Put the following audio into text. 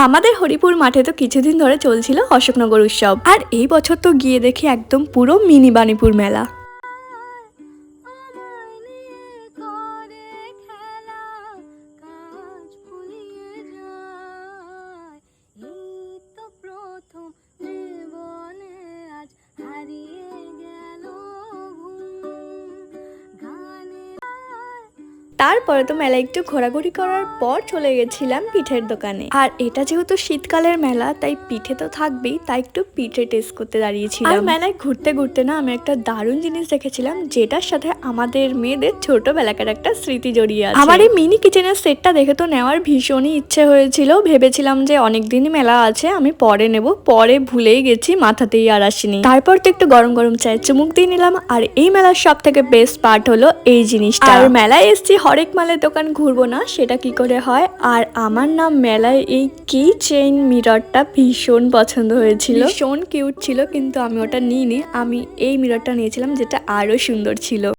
আমাদের হরিপুর মাঠে তো কিছুদিন ধরে চলছিল অশোকনগর উৎসব, আর এই বছর তো গিয়ে দেখি একদম পুরো মিনি বাণীপুর মেলা। তারপরে তো মেলা একটু ঘোরাঘুরি করার পর চলে গেছিলাম পিঠের দোকানে। আর এটা যেহেতু শীতকালের মেলা, তাই পিঠে তো থাকবেই, তাই একটু পিঠে টেস্ট করতে দাঁড়িয়েছিলাম। আর মেলায় ঘুরতে ঘুরতে না আমি একটা দারুণ জিনিস দেখেছিলাম, যেটার সাথে আমাদের মেয়েদের ছোটবেলাকার একটা স্মৃতি জড়িয়ে আছে। আমার এই মিনি কিচেনের সেটটা দেখে তো নেওয়ার ভীষণই ইচ্ছে হয়েছিল। ভেবেছিলাম যে অনেকদিনই মেলা আছে, আমি পরে নেব, পরে ভুলেই গেছি, মাথাতেই আর আসেনি। তারপর তো একটু গরম গরম চায়ের চুমুক দিয়ে নিলাম। আর এই মেলার সব থেকে বেস্ট পার্ট হলো এই জিনিসটা। আর মেলায় এসছি হরেক মালের দোকান ঘুরবো না, সেটা কি করে হয়। আর আমার না মেলায় এই কি চেইন মিররটা ভীষণ পছন্দ হয়েছিল, ভীষণ কিউট ছিল, কিন্তু আমি ওটা নিইনি। আমি এই মিররটা নিয়েছিলাম, যেটা আরো সুন্দর ছিল।